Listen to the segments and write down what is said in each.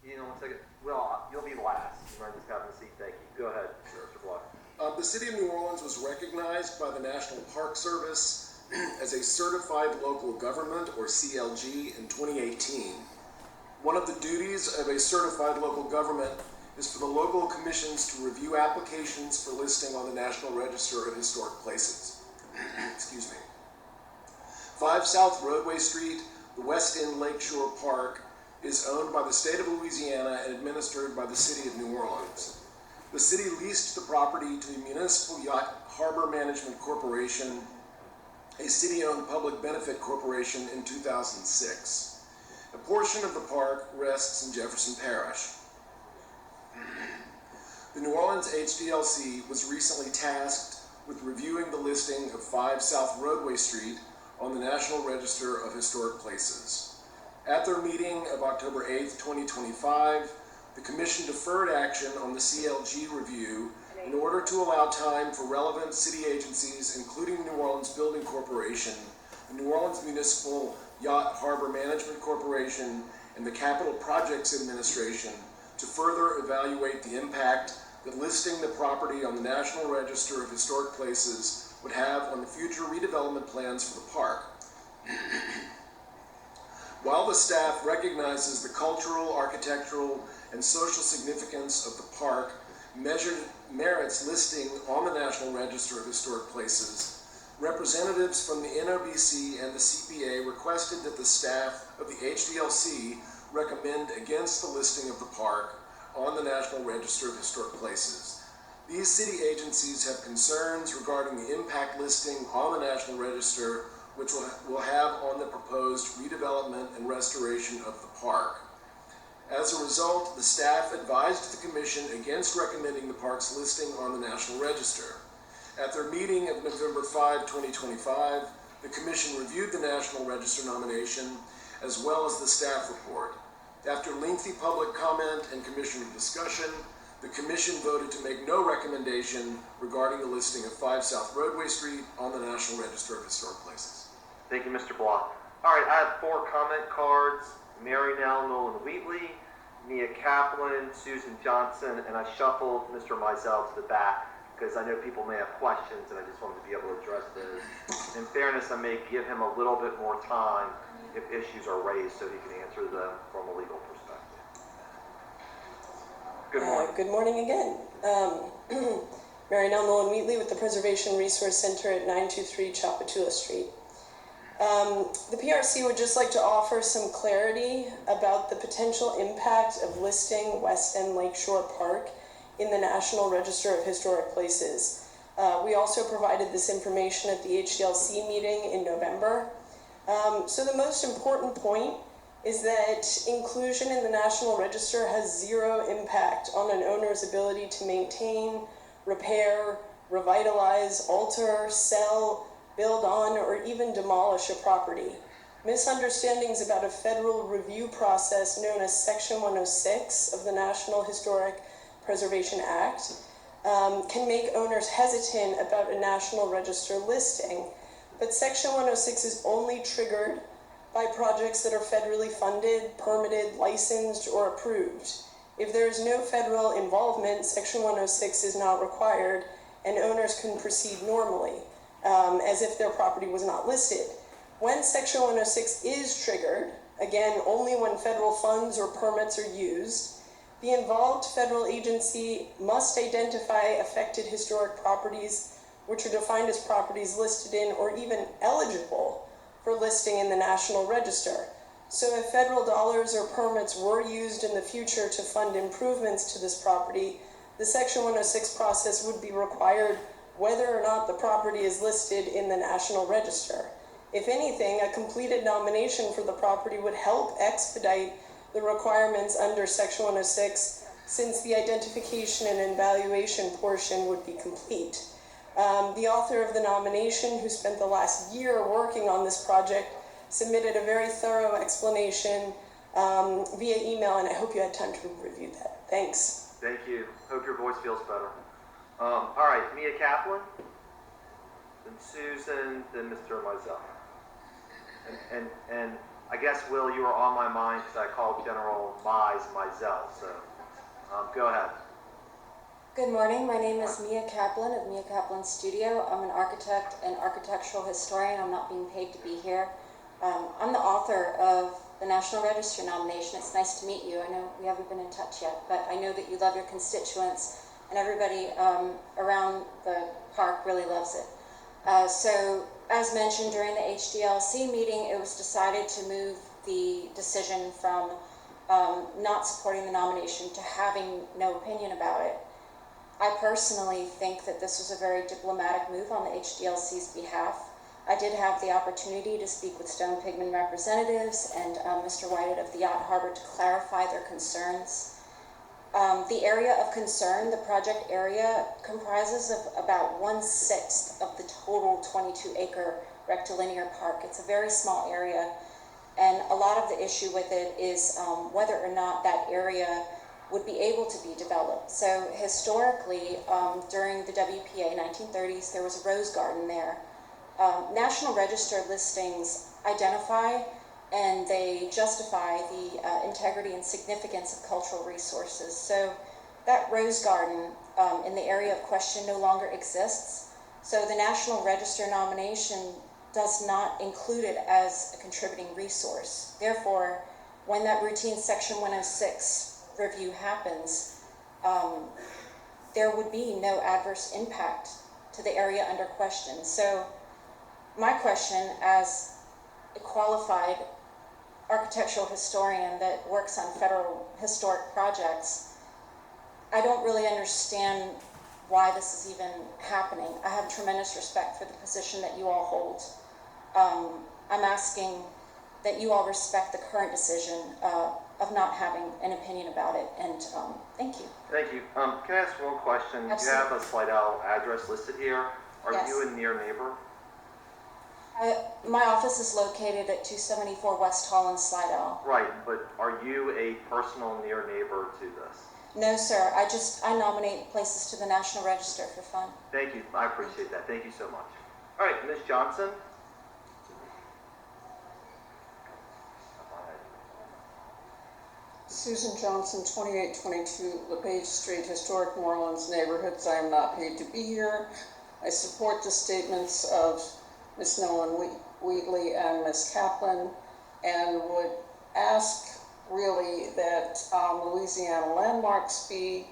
You know, 1 second. Well, you'll be last. You might just have a seat. Thank you. Go ahead, Mr. Block. The City of New Orleans was recognized by the National Park Service as a Certified Local Government, or CLG, in 2018. One of the duties of a Certified Local Government is for the local commissions to review applications for listing on the National Register of Historic Places. Excuse me. 5 South Roadway Street, the West End Lakeshore Park, is owned by the state of Louisiana and administered by the City of New Orleans. The city leased the property to the Municipal Yacht Harbor Management Corporation, a city-owned public benefit corporation, in 2006. A portion of the park rests in Jefferson Parish. The New Orleans HDLC was recently tasked with reviewing the listing of 5 South Roadway Street on the National Register of Historic Places. At their meeting of October 8th, 2025, the Commission deferred action on the CLG review in order to allow time for relevant city agencies, including New Orleans Building Corporation, the New Orleans Municipal Yacht Harbor Management Corporation, and the Capital Projects Administration, to further evaluate the impact that listing the property on the National Register of Historic Places would have on the future redevelopment plans for the park. While the staff recognizes the cultural, architectural, and social significance of the park merits listing on the National Register of Historic Places, representatives from the NOBC and the CPA requested that the staff of the HDLC recommend against the listing of the park on the National Register of Historic Places. These city agencies have concerns regarding the impact listing on the National Register, which will have on the proposed redevelopment and restoration of the park. As a result, the staff advised the Commission against recommending the park's listing on the National Register. At their meeting of November 5, 2025, the Commission reviewed the National Register nomination as well as the staff report. After lengthy public comment and Commissioner discussion, the Commission voted to make no recommendation regarding the listing of 5 South Roadway Street on the National Register of Historic Places. Thank you, Mr. Block. All right, I have 4 comment cards. Mary Nell, Nolan Wheatley, Mia Kaplan, Susan Johnson, and I shuffled Mr. Mizell to the back because I know people may have questions and I just wanted to be able to address those. In fairness, I may give him a little bit more time if issues are raised so he can answer them from a legal perspective. Good morning. Good morning again. Mary Nell, Nolan Wheatley with the Preservation Resource Center at 923 Chapatula Street. The PRC would just like to offer some clarity about the potential impact of listing West End Lakeshore Park in the National Register of Historic Places. We also provided this information at the HDLC meeting in November. So the most important point is that inclusion in the National Register has zero impact on an owner's ability to maintain, repair, revitalize, alter, sell, build on, or even demolish a property. Misunderstandings about a federal review process known as Section 106 of the National Historic Preservation Act can make owners hesitant about a National Register listing, but Section 106 is only triggered by projects that are federally funded, permitted, licensed, or approved. If there is no federal involvement, Section 106 is not required, and owners can proceed normally, as if their property was not listed. When Section 106 is triggered, again, only when federal funds or permits are used, the involved federal agency must identify affected historic properties, which are defined as properties listed in or even eligible for listing in the National Register. So if federal dollars or permits were used in the future to fund improvements to this property, the Section 106 process would be required whether or not the property is listed in the National Register. If anything, a completed nomination for the property would help expedite the requirements under Section 106, since the identification and evaluation portion would be complete. The author of the nomination, who spent the last year working on this project, submitted a very thorough explanation via email, and I hope you had time to review that. Thanks. Thank you. Hope your voice feels better. All right, Mia Kaplan, then Susan, then Mr. Mizell. And I guess, Will, you were on my mind because I called General Mize Mizell, so go ahead. Good morning. My name is Mia Kaplan of Mia Kaplan Studio. I'm an architect and architectural historian. I'm not being paid to be here. I'm the author of the National Register nomination. It's nice to meet you. I know we haven't been in touch yet, but I know that you love your constituents, and everybody around the park really loves it. So, as mentioned during the HDLC meeting, it was decided to move the decision from not supporting the nomination to having no opinion about it. I personally think that this was a very diplomatic move on the HDLC's behalf. I did have the opportunity to speak with Stone Pigman representatives and Mr. Whited of the Yacht Harbor to clarify their concerns. The area of concern, the project area, comprises of about 1/6 of the total 22-acre rectilinear park. It's a very small area, and a lot of the issue with it is whether or not that area would be able to be developed. So historically, during the WPA 1930s, there was a rose garden there. National Register listings identify and they justify the integrity and significance of cultural resources. So that rose garden in the area of question no longer exists. So the National Register nomination does not include it as a contributing resource. Therefore, when that routine Section 106 review happens, there would be no adverse impact to the area under question. So my question as a qualified architectural historian that works on federal historic projects, I don't really understand why this is even happening. I have tremendous respect for the position that you all hold. I'm asking that you all respect the current decision of not having an opinion about it, and thank you. Thank you. Can I ask one question? Absolutely. You have a Slidell address listed here. Are Yes. you a near neighbor? My office is located at 274 West Hall in Slidell. Right, but are you a personal near neighbor to this? No, sir. I nominate places to the National Register for fun. Thank you. I appreciate that. Thank you so much. All right, Ms. Johnson. Susan Johnson, 2822 LePage Street, Historic New Orleans Neighborhoods. I am not paid to be here. I support the statements of Ms. Nolan Wheatley and Ms. Kaplan, and would ask really that Louisiana Landmarks be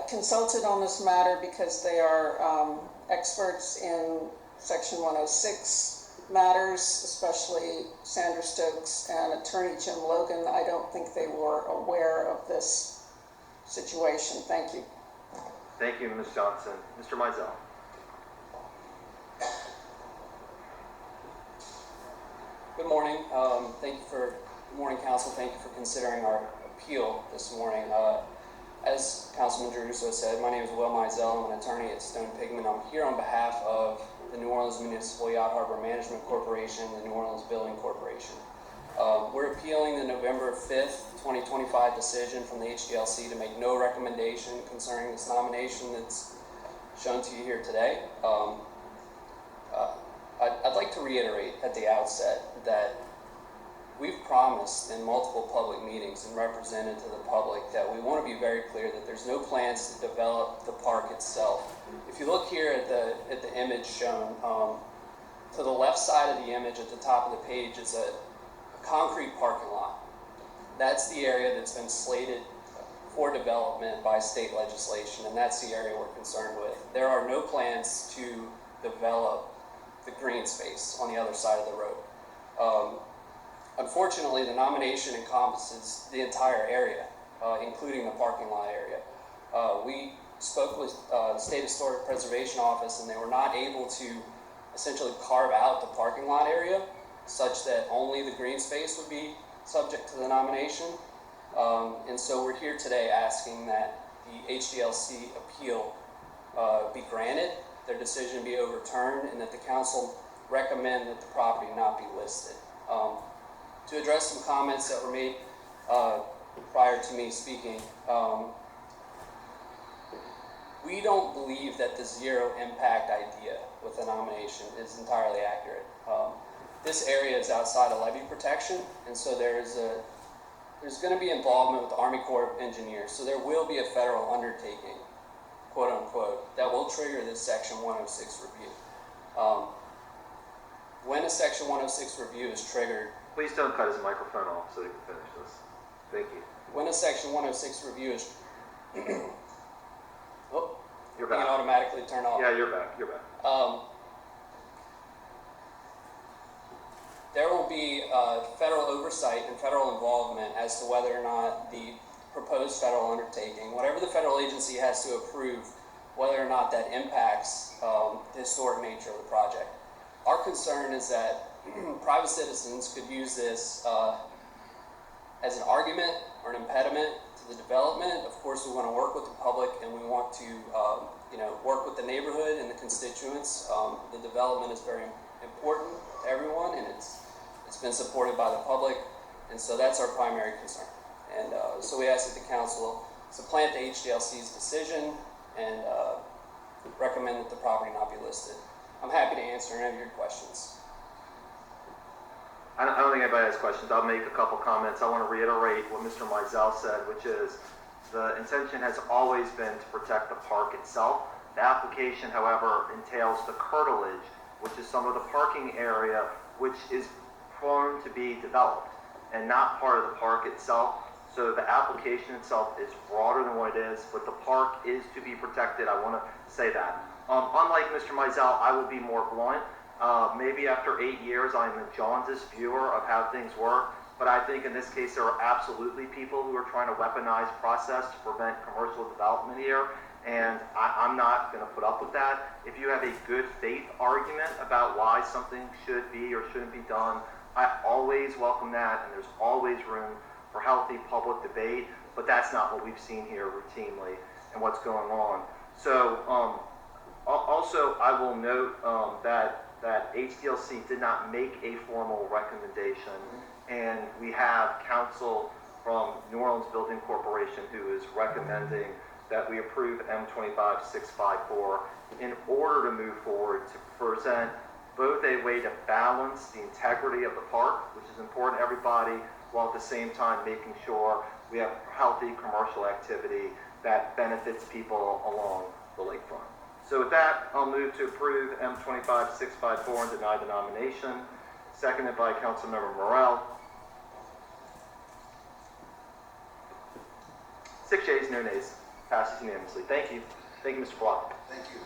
consulted on this matter, because they are experts in Section 106 matters, especially Sandra Stokes and Attorney Jim Logan. I don't think they were aware of this situation. Thank you. Thank you, Ms. Johnson. Mr. Mizell. Good morning. Good morning, Council. Thank you for considering our appeal this morning. As Councilman Giarrusso said, my name is Will Mizell. I'm an attorney at Stone Pigman. I'm here on behalf of the New Orleans Municipal Yacht Harbor Management Corporation and the New Orleans Building Corporation. We're appealing the November 5th, 2025 decision from the HDLC to make no recommendation concerning this nomination that's shown to you here today. I'd like to reiterate at the outset that we've promised in multiple public meetings and represented to the public that we want to be very clear that there's no plans to develop the park itself. If you look here at the image shown, to the left side of the image at the top of the page is a concrete parking lot. That's the area that's been slated for development by state legislation, and that's the area we're concerned with. There are no plans to develop the green space on the other side of the road. Unfortunately, the nomination encompasses the entire area, including the parking lot area. We spoke with the State Historic Preservation Office, and they were not able to essentially carve out the parking lot area such that only the green space would be subject to the nomination. And so we're here today asking that the HDLC appeal be granted, their decision be overturned, and that the council recommend that the property not be listed. To address some comments that were made prior to me speaking, we don't believe that the zero impact idea with the nomination is entirely accurate. this area is outside of levee protection, and so there's going to be involvement with the Army Corps of Engineers. So there will be a federal undertaking, quote unquote, that will trigger this Section 106 review. When a Section 106 review is triggered, Please don't cut his microphone off so he can finish this. Thank you. when a Section 106 review is, oh, You're you back. can automatically turn off. Yeah, you're back. You're back. There will be federal oversight and federal involvement as to whether or not the proposed federal undertaking, whatever the federal agency has to approve, whether or not that impacts the historic nature of the project. Our concern is that private citizens could use this as an argument or an impediment to the development. Of course, we want to work with the public, and we want to work with the neighborhood and the constituents. The development is very important to everyone, and it's been supported by the public, and so that's our primary concern. And so we ask that the council supplant the HDLC's decision and recommend that the property not be listed. I'm happy to answer any of your questions. I don't think anybody has questions. I'll make a couple comments. I want to reiterate what Mr. Mizell said, which is the intention has always been to protect the park itself. The application, however, entails the curtilage, which is some of the parking area, which is prone to be developed and not part of the park itself. So the application itself is broader than what it is, but the park is to be protected. I want to say that. Unlike Mr. Mizell, I will be more blunt. Maybe after 8 years, I'm a jaundiced viewer of how things work, but I think in this case there are absolutely people who are trying to weaponize process to prevent commercial development here, and I'm not going to put up with that. If you have a good faith argument about why something should be or shouldn't be done, I always welcome that, and there's always room for healthy public debate, but that's not what we've seen here routinely and what's going on. So also I will note that HDLC did not make a formal recommendation, and we have counsel from New Orleans Building Corporation who is recommending that we approve M25654 in order to move forward to present both a way to balance the integrity of the park, which is important to everybody, while at the same time making sure we have healthy commercial activity that benefits people along the lakefront. So with that, I'll move to approve M25654 and deny the nomination. Seconded by Councilmember Morrell. 6 yeas, no nays. Passes unanimously. Thank you. Thank you, Mr. Block. Thank you.